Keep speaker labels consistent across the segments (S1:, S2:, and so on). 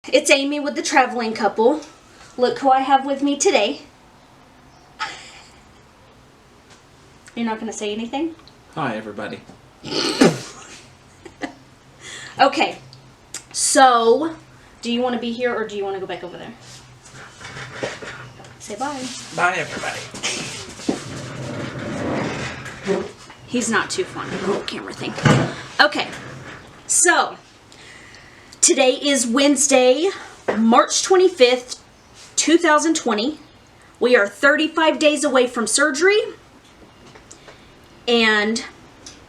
S1: It's Amy with the traveling couple. Look who I have with me today. You're not going to say anything?
S2: Hi, everybody.
S1: Okay, so do you want to be here or do you want to go back over there? Say bye.
S2: Bye, everybody.
S1: He's not too fun of the whole camera thing. Okay, so today is Wednesday, March 25th, 2020. We are 35 days away from surgery. And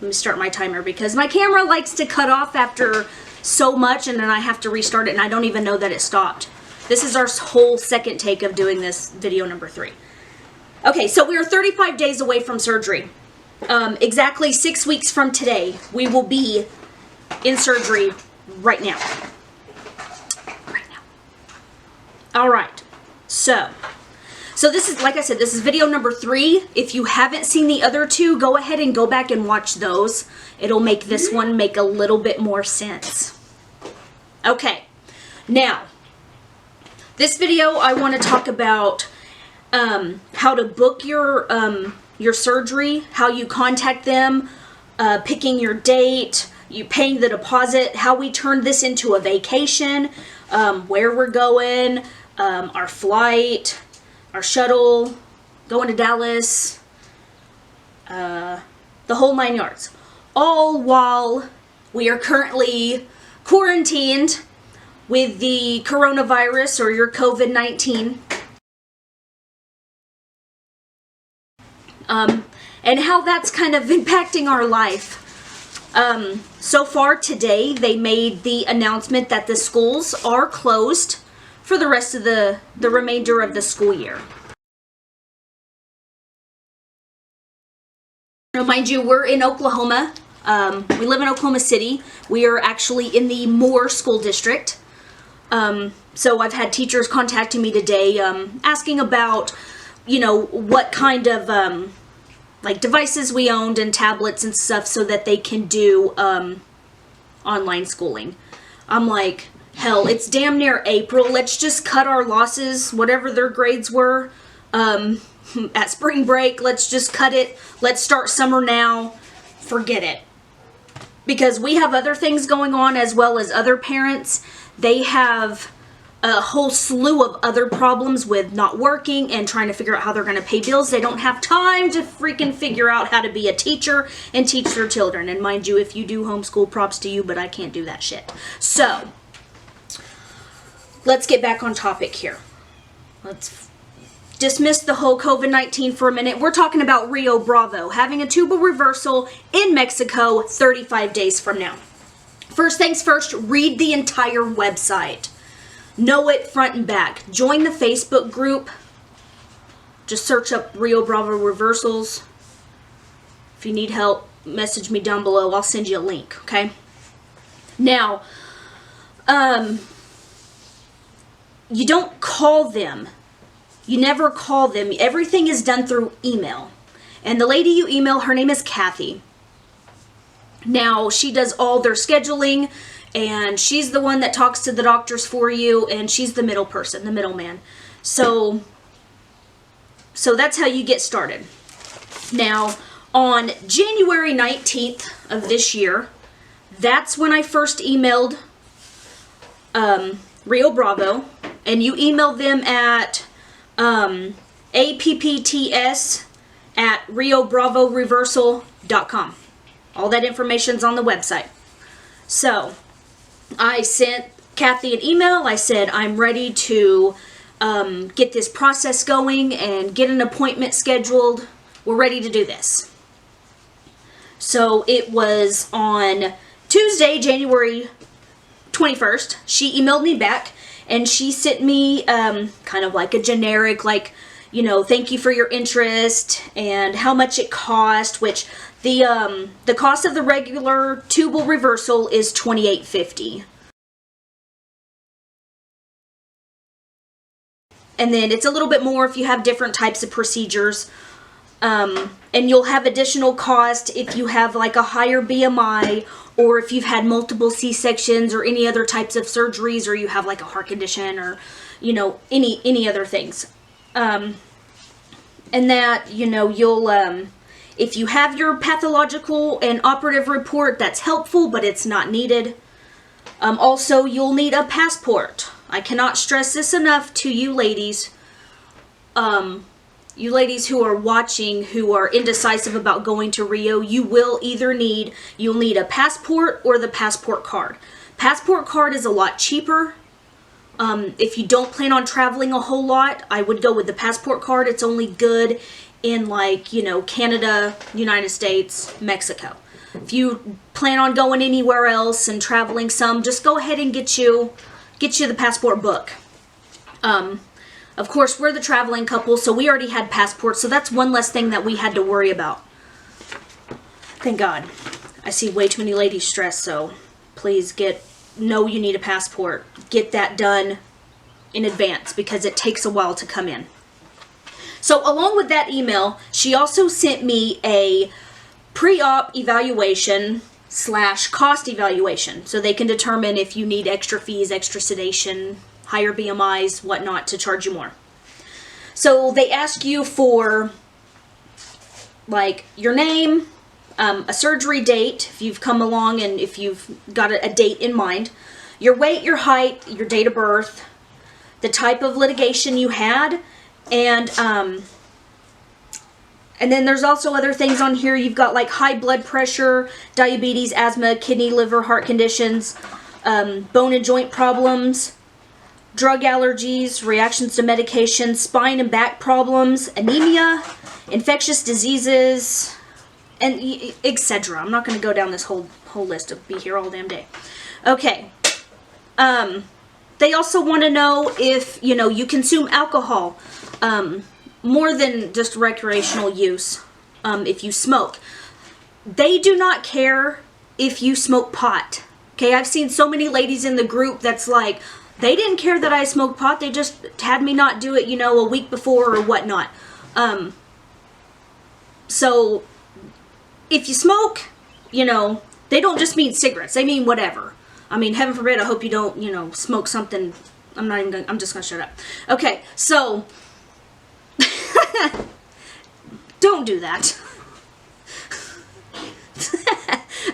S1: let me start my timer because my camera likes to cut off after so much and then I have to restart it and I don't even know that it stopped. This is our whole second take of doing this video number 3. Okay, so we are 35 days away from surgery. Exactly 6 weeks from today, we will be in surgery right now. All right, so this is, like I said, this is video number 3. If you haven't seen the other 2, go ahead and go back and watch those. It'll make this one make a little bit more sense. Okay, now, this video I want to talk about how to book your surgery, how you contact them, picking your date, you paying the deposit, how we turned this into a vacation, where we're going, our flight, our shuttle, going to Dallas, the whole 9 yards. All while we are currently quarantined with the coronavirus or your COVID-19. And how that's kind of impacting our life. So far today, they made the announcement that the schools are closed for the rest of the remainder of the school year. Remind you, we're in Oklahoma. We live in Oklahoma City. We are actually in the Moore School District. So I've had teachers contacting me today asking about, you know, what kind of like devices we owned and tablets and stuff so that they can do online schooling. I'm like, hell, it's damn near April. Let's just cut our losses, whatever their grades were at spring break. Let's just cut it. Let's start summer now. Forget it. Because we have other things going on as well as other parents. They have a whole slew of other problems with not working and trying to figure out how they're going to pay bills. They don't have time to freaking figure out how to be a teacher and teach their children. And mind you, if you do homeschool, props to you, but I can't do that shit. So, let's get back on topic here. Let's dismiss the whole COVID-19 for a minute. We're talking about Rio Bravo having a tubal reversal in Mexico 35 days from now. First things first, read the entire website. Know it front and back. Join the Facebook group. Just search up Rio Bravo reversals. If you need help, message me down below. I'll send you a link, okay? Now, you don't call them. You never call them. Everything is done through email. And the lady you email, her name is Kathy. Now, she does all their scheduling, and she's the one that talks to the doctors for you, and she's the middle person, the middleman. So that's how you get started. Now, on January 19th of this year, that's when I first emailed Rio Bravo, and you emailed them at appts@riobravoreversal.com. All that information's on the website. So, I sent Kathy an email. I said, I'm ready to get this process going and get an appointment scheduled. We're ready to do this. So, it was on Tuesday, January 21st. She emailed me back and she sent me kind of like a generic, like, you know, thank you for your interest and how much it cost, which the cost of the regular tubal reversal is $28.50. And then it's a little bit more if you have different types of procedures. And you'll have additional cost if you have like a higher BMI, or if you've had multiple C-sections or any other types of surgeries, or you have like a heart condition, or, you know, any other things. And that, you know, you'll, if you have your pathological and operative report, that's helpful, but it's not needed. Also, you'll need a passport. I cannot stress this enough to you ladies. You ladies who are watching, who are indecisive about going to Rio, you'll need a passport or the passport card. Passport card is a lot cheaper. If you don't plan on traveling a whole lot, I would go with the passport card. It's only good in, like, you know, Canada, United States, Mexico. If you plan on going anywhere else and traveling some, just go ahead and get you the passport book. Of course, we're the traveling couple, so we already had passports, so that's one less thing that we had to worry about. Thank God. I see way too many ladies stressed, so please know you need a passport. Get that done in advance, because it takes a while to come in. So along with that email, she also sent me a pre-op evaluation / cost evaluation, so they can determine if you need extra fees, extra sedation, higher BMIs, whatnot, to charge you more. So they ask you for, like, your name, a surgery date, if you've come along and if you've got a date in mind, your weight, your height, your date of birth, the type of litigation you had, and then there's also other things on here. You've got like high blood pressure, diabetes, asthma, kidney, liver, heart conditions, bone and joint problems, drug allergies, reactions to medication, spine and back problems, anemia, infectious diseases, and etc. I'm not going to go down this whole list. I'll be here all damn day. Okay. They also want to know if, you know, you consume alcohol, more than just recreational use, if you smoke. They do not care if you smoke pot. Okay, I've seen so many ladies in the group that's like, they didn't care that I smoked pot, they just had me not do it, you know, a week before or whatnot. So, if you smoke, you know, they don't just mean cigarettes, they mean whatever. I mean, heaven forbid, I hope you don't, you know, smoke something. I'm just gonna shut up. Okay, so, don't do that.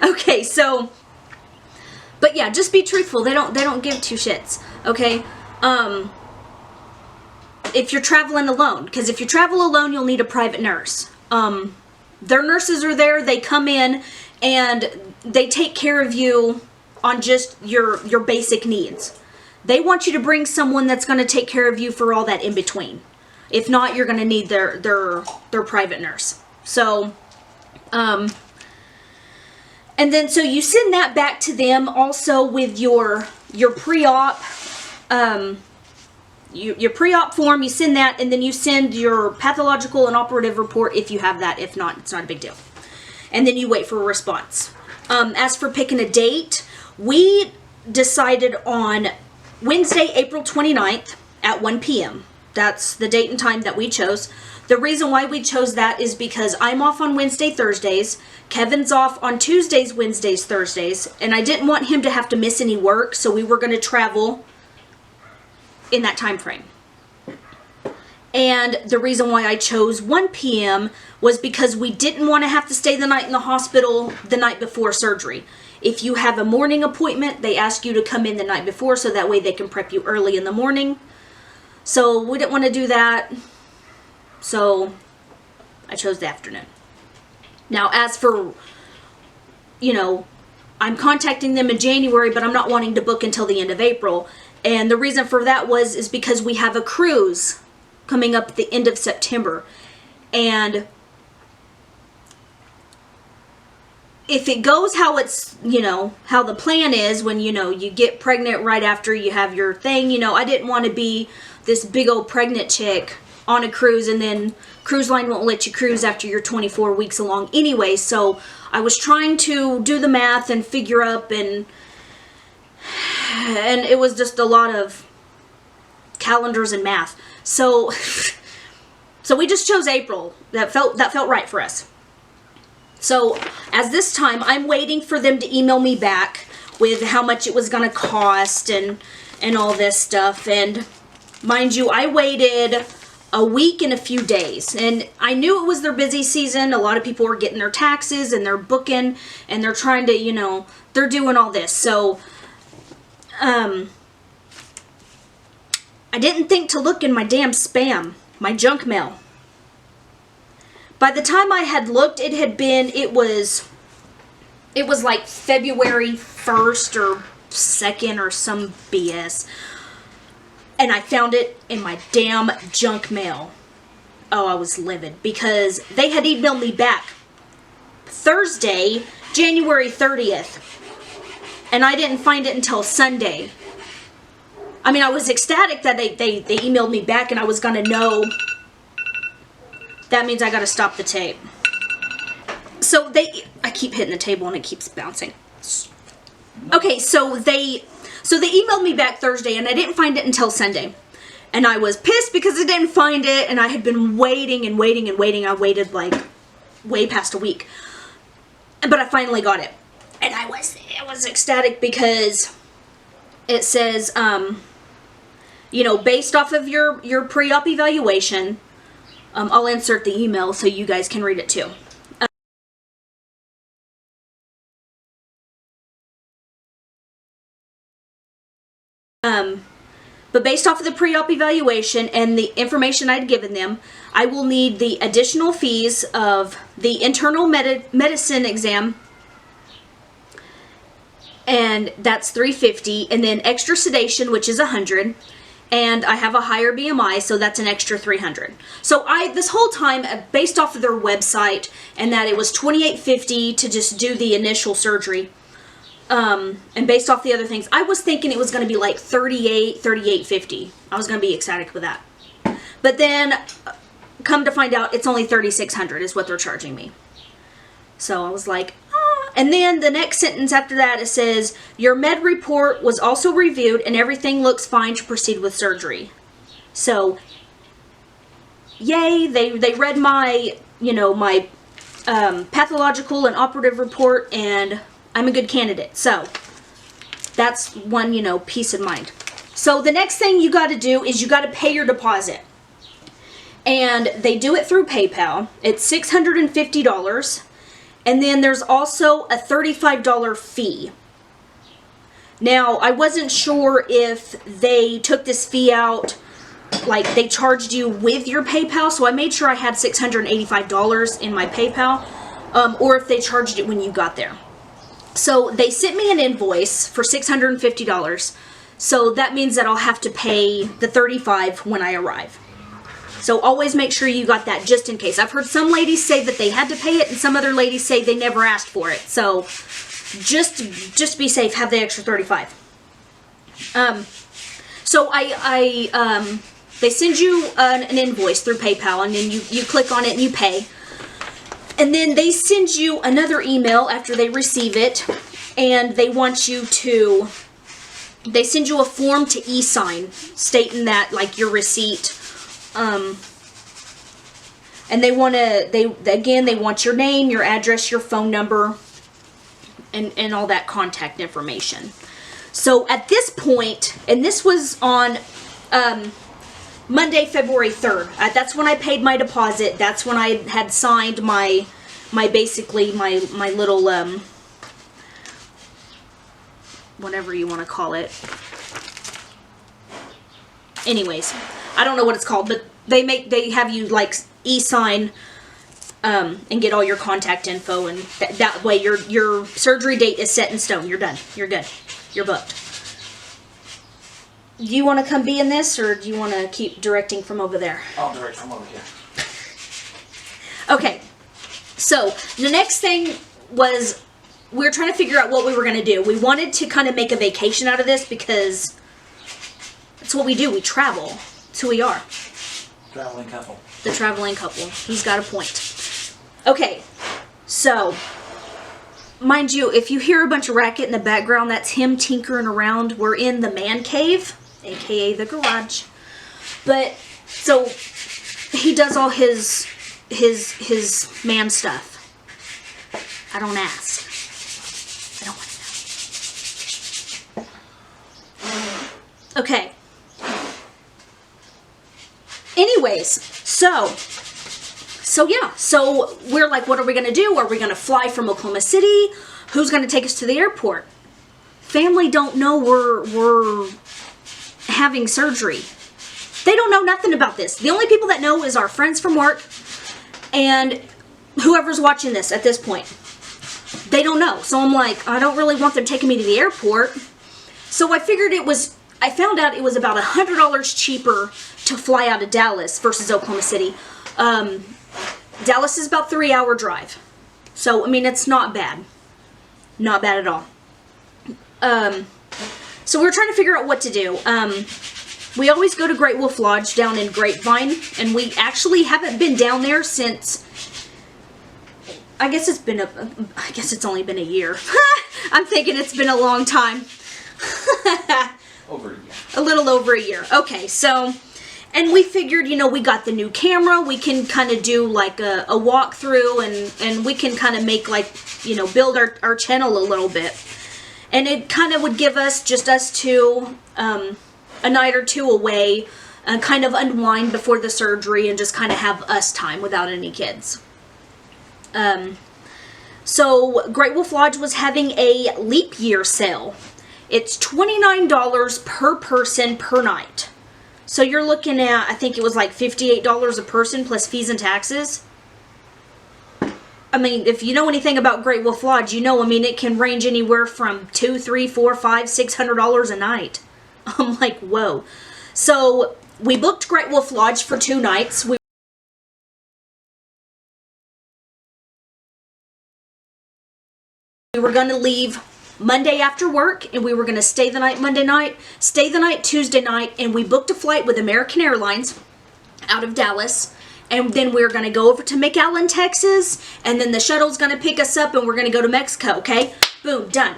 S1: Okay, so, but yeah, just be truthful. They don't give two shits. Okay, if you're traveling alone, because if you travel alone, you'll need a private nurse. Their nurses are there. They come in and they take care of you on just your basic needs. They want you to bring someone that's going to take care of you for all that in between. If not, you're going to need their private nurse. So, and then so you send that back to them also with your pre-op, your pre-op form. You send that, and then you send your pathological and operative report if you have that. If not, it's not a big deal. And then you wait for a response. As for picking a date, we decided on Wednesday, April 29th at 1 p.m. That's the date and time that we chose. The reason why we chose that is because I'm off on Wednesday, Thursdays. Kevin's off on Tuesdays, Wednesdays, Thursdays. And I didn't want him to have to miss any work, so we were going to travel in that time frame. And the reason why I chose 1 p.m. was because we didn't want to have to stay the night in the hospital the night before surgery. If you have a morning appointment, they ask you to come in the night before so that way they can prep you early in the morning. So we didn't want to do that. So I chose the afternoon. Now, as for, you know, I'm contacting them in January, but I'm not wanting to book until the end of April. And the reason for that is because we have a cruise coming up at the end of September. And if it goes how it's, you know, how the plan is, when, you know, you get pregnant right after you have your thing, you know, I didn't want to be this big old pregnant chick on a cruise, and then cruise line won't let you cruise after you're 24 weeks along anyway. So I was trying to do the math and figure up, and it was just a lot of calendars and math. So So we just chose April. That felt right for us. So as this time, I'm waiting for them to email me back with how much it was going to cost and all this stuff. And mind you, I waited a week and a few days. And I knew it was their busy season. A lot of people were getting their taxes and they're booking and they're trying to, you know, they're doing all this. So, I didn't think to look in my damn spam, my junk mail. By the time I had looked, it was like February 1st or 2nd or some BS. And I found it in my damn junk mail. Oh, I was livid because they had emailed me back Thursday, January 30th. And I didn't find it until Sunday. I mean, I was ecstatic that they emailed me back and I was going to know. That means I got to stop the tape. So I keep hitting the table and it keeps bouncing. Okay, so they emailed me back Thursday and I didn't find it until Sunday. And I was pissed because I didn't find it and I had been waiting and waiting and waiting. I waited like way past a week. But I finally got it. And I was ecstatic because it says, you know, based off of your pre-op evaluation, I'll insert the email so you guys can read it too. But based off of the pre-op evaluation and the information I'd given them, I will need the additional fees of the internal medicine exam, and that's $350, and then extra sedation, which is $100, and I have a higher BMI, so that's an extra $300. So this whole time, based off of their website, and that it was $28.50 to just do the initial surgery. And based off the other things, I was thinking it was going to be like $38.50. I was going to be ecstatic with that. But then, come to find out, it's only $3,600 is what they're charging me. So I was like, ah. And then the next sentence after that, it says, your med report was also reviewed and everything looks fine to proceed with surgery. So, yay, they read my, you know, my pathological and operative report, and I'm a good candidate. So that's one, you know, peace of mind. So the next thing you got to do is you got to pay your deposit. And they do it through PayPal. It's $650. And then there's also a $35 fee. Now, I wasn't sure if they took this fee out, like they charged you with your PayPal. So I made sure I had $685 in my PayPal, or if they charged it when you got there. So they sent me an invoice for $650. So that means that I'll have to pay the $35 when I arrive. So always make sure you got that just in case. I've heard some ladies say that they had to pay it and some other ladies say they never asked for it. So just be safe, have the extra $35. So they send you an invoice through PayPal, and then you click on it and you pay. And then they send you another email after they receive it, and they send you a form to e-sign stating that, like, your receipt. And they want your name, your address, your phone number, and all that contact information. So at this point, and this was on Monday, February 3rd. That's when I paid my deposit. That's when I had signed my little, whatever you want to call it. Anyways, I don't know what it's called, but they have you like e-sign and get all your contact info, and that way your surgery date is set in stone. You're done. You're good. You're booked. Do you want to come be in this, or do you want to keep directing from over there?
S2: I'll direct from over here.
S1: Okay, so the next thing was we were trying to figure out what we were going to do. We wanted to kind of make a vacation out of this because that's what we do. We travel. That's who we are.
S2: Traveling couple.
S1: The traveling couple. He's got a point. Okay, so mind you, if you hear a bunch of racket in the background, that's him tinkering around. We're in the man cave, aka the garage. But so he does all his man stuff. I don't ask. I don't want to know. Okay. Anyways, so yeah, so we're like, what are we going to do? Are we going to fly from Oklahoma City? Who's going to take us to the airport? Family don't know we're having surgery. They don't know nothing about this. The only people that know is our friends from work and whoever's watching this at this point. They don't know. So I'm like, I don't really want them taking me to the airport. So I figured I found out it was about $100 cheaper to fly out of Dallas versus Oklahoma City. Dallas is about 3-hour drive. So, I mean, it's not bad. Not bad at all. So we're trying to figure out what to do. We always go to Great Wolf Lodge down in Grapevine, and we actually haven't been down there since, I guess it's only been a year. I'm thinking it's been a long time.
S2: Over a year.
S1: A little over a year. Okay, so, and we figured, we got the new camera, we can kind of do like a walkthrough, and we can kind of make like, build our channel a little bit. And it kind of would give us, just us two, a night or two away, and kind of unwind before the surgery and just kind of have us time without any kids. So Great Wolf Lodge was having a leap year sale. It's $29 per person per night. So you're looking at, I think it was like $58 a person plus fees and taxes. I mean, if you know anything about Great Wolf Lodge, it can range anywhere from $200, $300, $400, $500, $600 a night. I'm like, whoa. So we booked Great Wolf Lodge for 2 nights. We were going to leave Monday after work, and we were going to stay the night Monday night, stay the night Tuesday night, and we booked a flight with American Airlines out of Dallas. And then we're going to go over to McAllen, Texas, and then the shuttle's going to pick us up, and we're going to go to Mexico, okay? Boom, done.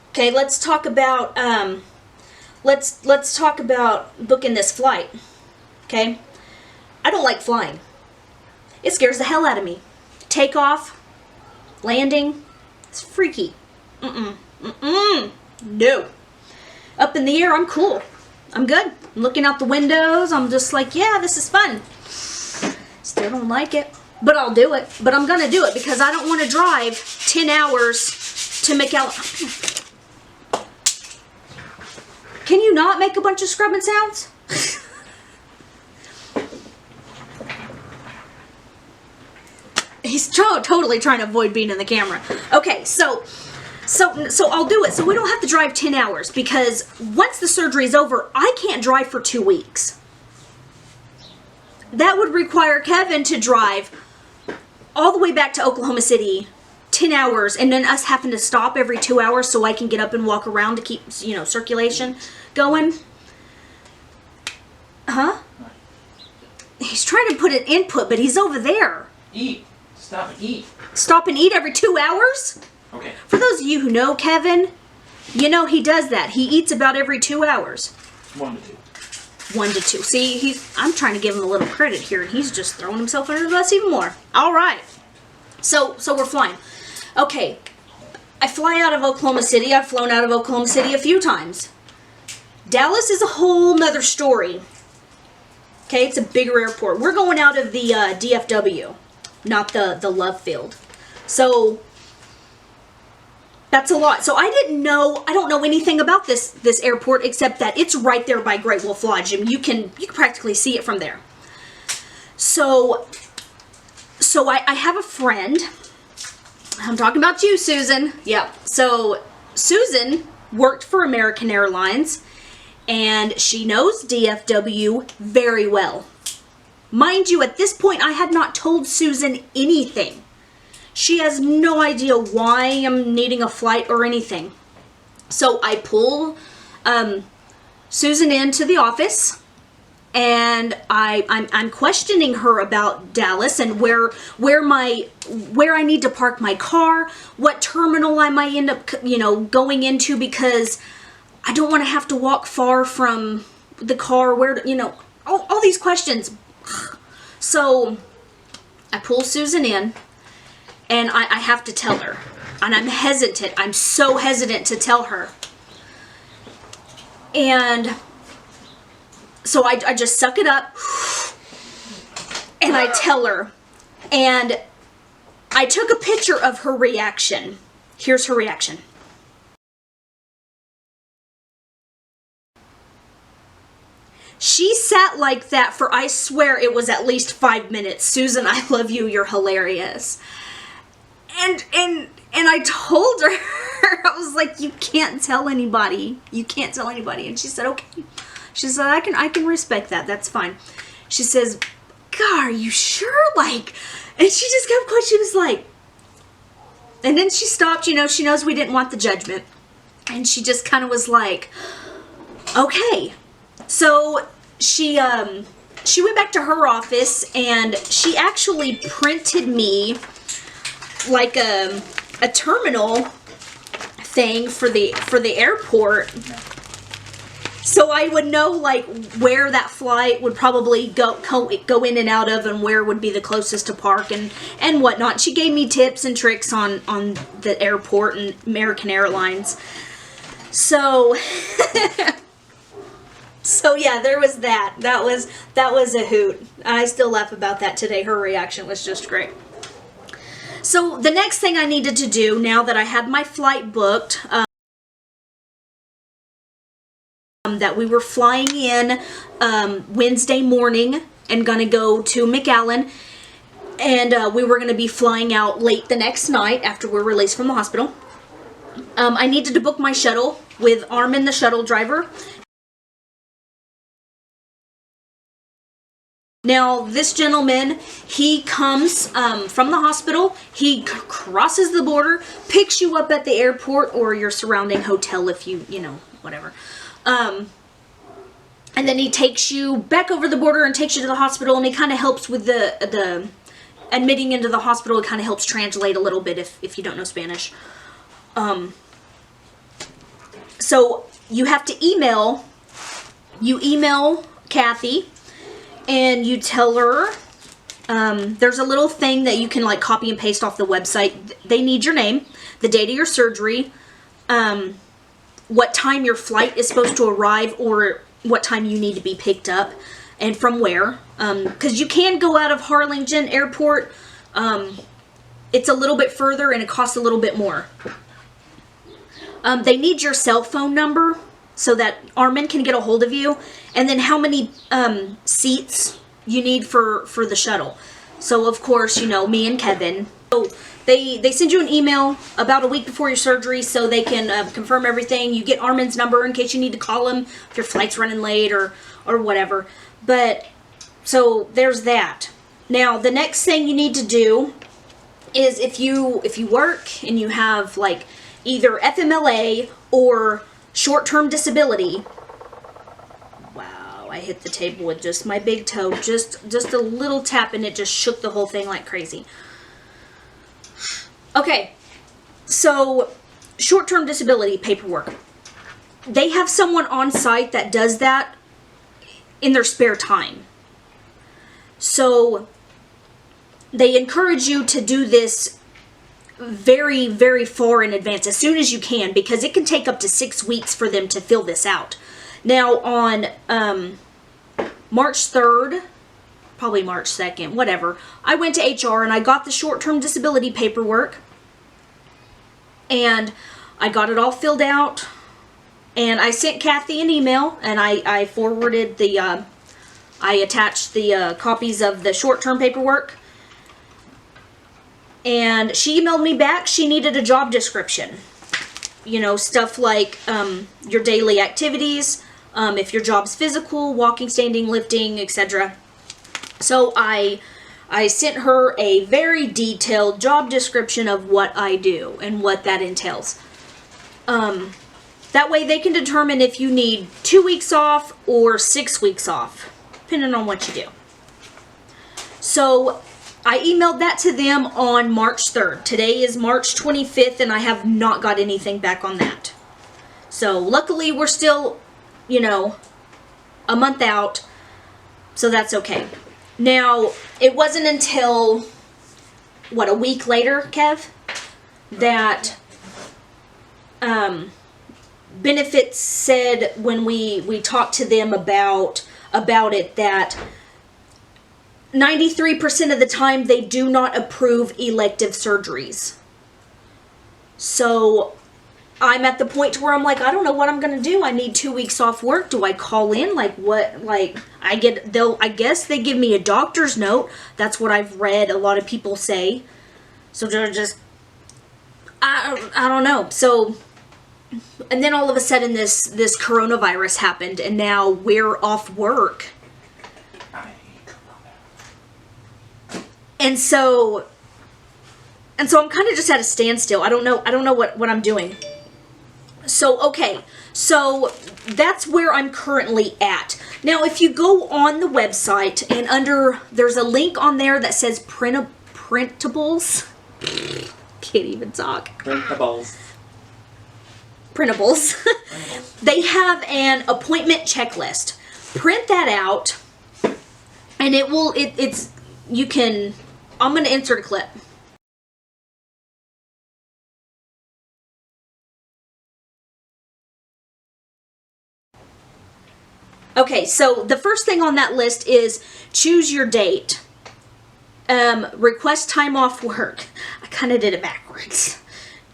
S1: Okay, let's talk about let's talk about booking this flight. Okay? I don't like flying. It scares the hell out of me. Takeoff, landing, it's freaky. No. Up in the air, I'm cool. I'm good. I'm looking out the windows. I'm just like, yeah, this is fun. Still don't like it, but I'll do it. But I'm going to do it because I don't want to drive 10 hours to McAllen. Can you not make a bunch of scrubbing sounds? He's totally trying to avoid being in the camera. Okay, so I'll do it. So we don't have to drive 10 hours because once the surgery is over, I can't drive for 2 weeks. That would require Kevin to drive all the way back to Oklahoma City, 10 hours, and then us having to stop every 2 hours so I can get up and walk around to keep, circulation going. Huh? He's trying to put an input, but he's over there.
S2: Eat. Stop and eat.
S1: Stop and eat every 2 hours?
S2: Okay.
S1: For those of you who know Kevin, he does that. He eats about every 2 hours.
S2: 1 to 2.
S1: 1 to 2. See, I'm trying to give him a little credit here, and he's just throwing himself under the bus even more. All right. So we're flying. Okay. I fly out of Oklahoma City. I've flown out of Oklahoma City a few times. Dallas is a whole nother story. Okay, it's a bigger airport. We're going out of the DFW, not the Love Field. So that's a lot. So I don't know anything about this airport except that it's right there by Great Wolf Lodge, and you can practically see it from there. So I have a friend. I'm talking about you, Susan. Yeah. So Susan worked for American Airlines, and she knows DFW very well. Mind you, at this point, I had not told Susan anything. She has no idea why I'm needing a flight or anything. So I pull Susan into the office, and I'm questioning her about Dallas and where I need to park my car, what terminal I might end up going into, because I don't want to have to walk far from the car? Where, all these questions. So I pull Susan in, and I have to tell her. And I'm hesitant. I'm so hesitant to tell her. And so I just suck it up, and I tell her. And I took a picture of her reaction. Here's her reaction. She sat like that for, I swear it was at least 5 minutes. Susan, I love you. You're hilarious. And I told her, I was like, you can't tell anybody. You can't tell anybody. And she said, okay. She said, I can respect that. That's fine. She says, God, are you sure? Like, and she just kept quiet. She was like, and then she stopped. She knows we didn't want the judgment. And she just kind of was like, okay. So she went back to her office, and she actually printed me like a terminal thing for the airport, so I would know like where that flight would probably go in and out of, and where would be the closest to park and whatnot. She gave me tips and tricks on the airport and American Airlines. So so yeah, there was that. That was a hoot. I still laugh about that today. Her reaction was just great. So the next thing I needed to do, now that I had my flight booked, that we were flying in Wednesday morning and gonna go to McAllen, and we were gonna be flying out late the next night after we're released from the hospital. I needed to book my shuttle with Armin, the shuttle driver. Now, this gentleman, he comes from the hospital, he crosses the border, picks you up at the airport or your surrounding hotel if you whatever. And then he takes you back over the border and takes you to the hospital, and he kind of helps with the admitting into the hospital. It kind of helps translate a little bit if you don't know Spanish. So you have to email Kathy, and you tell her, there's a little thing that you can like copy and paste off the website. They need your name, the date of your surgery, what time your flight is supposed to arrive, or what time you need to be picked up, and from where. Because you can go out of Harlingen Airport. It's a little bit further and it costs a little bit more. They need your cell phone number so that Armin can get a hold of you, and then how many seats you need for the shuttle. So of course, me and Kevin. So they send you an email about a week before your surgery so they can confirm everything. You get Armin's number in case you need to call him if your flight's running late or whatever. But so there's that. Now the next thing you need to do is if you work and you have like either FMLA or short-term disability. Wow, I hit the table with just my big toe, just a little tap, and it just shook the whole thing like crazy. Okay, so short-term disability paperwork. They have someone on site that does that in their spare time. So they encourage you to do this very, very far in advance, as soon as you can, because it can take up to 6 weeks for them to fill this out. Now on March 3rd, probably March 2nd, whatever, I went to HR and I got the short-term disability paperwork, and I got it all filled out, and I sent Kathy an email, and I forwarded I attached the copies of the short-term paperwork. And she emailed me back. She needed a job description. Stuff like your daily activities, if your job's physical, walking, standing, lifting, etc. So I sent her a very detailed job description of what I do and what that entails. That way they can determine if you need 2 weeks off or 6 weeks off, depending on what you do. So I emailed that to them on March 3rd. Today is March 25th, and I have not got anything back on that. So luckily we're still, a month out, so that's okay. Now, it wasn't until, what, a week later, Kev, that Benefits said when we talked to them about it that 93% of the time they do not approve elective surgeries. So I'm at the point where I'm like, I don't know what I'm going to do. I need 2 weeks off work. Do I call in? Like what? Like I guess they give me a doctor's note. That's what I've read a lot of people say. So they're just, I don't know. So, and then all of a sudden this coronavirus happened and now we're off work. And so I'm kind of just at a standstill. I don't know what I'm doing. So, okay. So, that's where I'm currently at. Now, if you go on the website and there's a link on there that says printables. Can't even talk.
S2: Printables.
S1: Printables. They have an appointment checklist. Print that out and I'm going to insert a clip. Okay, so the first thing on that list is choose your date. Request time off work. I kind of did it backwards.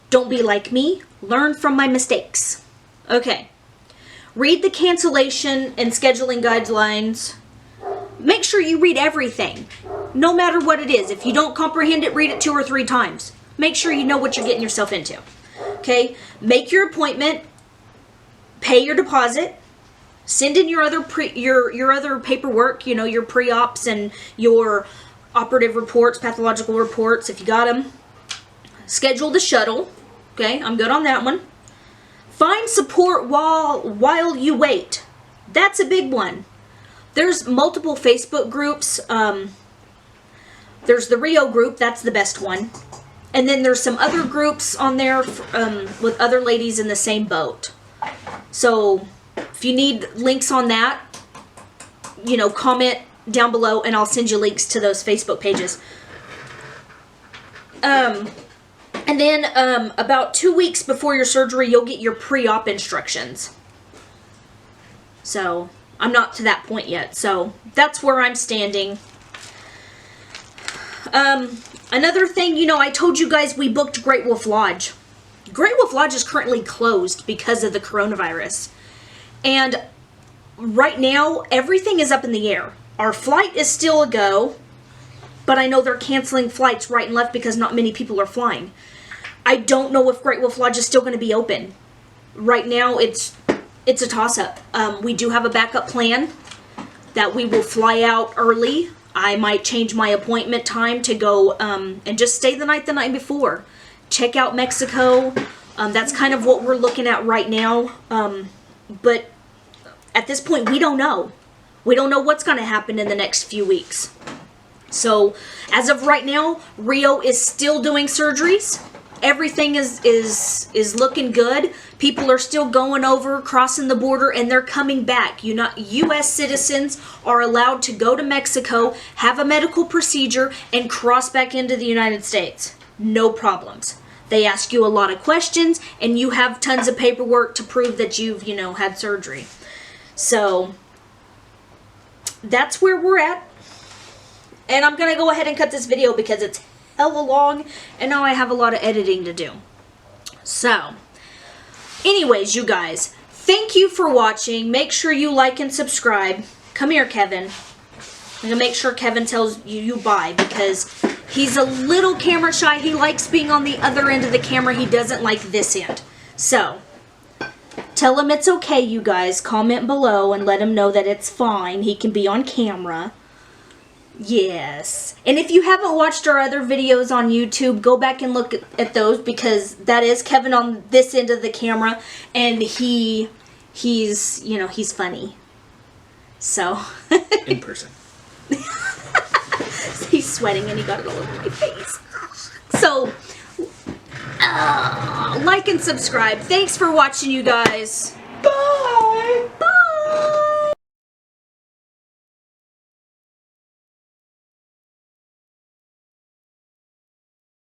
S1: Don't be like me. Learn from my mistakes. Okay. Read the cancellation and scheduling guidelines. Make sure you read everything, no matter what it is. If you don't comprehend it, read it 2 or 3 times. Make sure you know what you're getting yourself into. Okay? Make your appointment. Pay your deposit. Send in your other other paperwork, your pre-ops and your operative reports, pathological reports, if you got them. Schedule the shuttle. Okay, I'm good on that one. Find support while you wait. That's a big one. There's multiple Facebook groups. There's the Rio group. That's the best one. And then there's some other groups on there with other ladies in the same boat. So if you need links on that, comment down below and I'll send you links to those Facebook pages. And then about 2 weeks before your surgery, you'll get your pre-op instructions. So I'm not to that point yet. So that's where I'm standing. Another thing, I told you guys we booked Great Wolf Lodge. Great Wolf Lodge is currently closed because of the coronavirus. And right now, everything is up in the air. Our flight is still a go, but I know they're canceling flights right and left because not many people are flying. I don't know if Great Wolf Lodge is still going to be open. Right now, it's a toss-up. We do have a backup plan that we will fly out early. I might change my appointment time to go and just stay the night before. Check out Mexico. That's kind of what we're looking at right now. But at this point, we don't know. We don't know what's going to happen in the next few weeks. So, as of right now, Rio is still doing surgeries. Everything is looking good. People are still going over, crossing the border, and they're coming back. U.S. citizens are allowed to go to Mexico, have a medical procedure, and cross back into the United States. No problems. They ask you a lot of questions, and you have tons of paperwork to prove that you've, had surgery. So, that's where we're at. And I'm going to go ahead and cut this video because it's hella long, and now I have a lot of editing to do. So, anyways, you guys, thank you for watching. Make sure you like and subscribe. Come here, Kevin. I'm going to make sure Kevin tells you bye because he's a little camera shy. He likes being on the other end of the camera. He doesn't like this end. So, tell him it's okay, you guys. Comment below and let him know that it's fine. He can be on camera. Yes. And if you haven't watched our other videos on YouTube, go back and look at those because that is Kevin on this end of the camera and he's funny. So.
S2: In person.
S1: He's sweating and he got it all over my face. So, like and subscribe. Thanks for watching, you guys. Bye.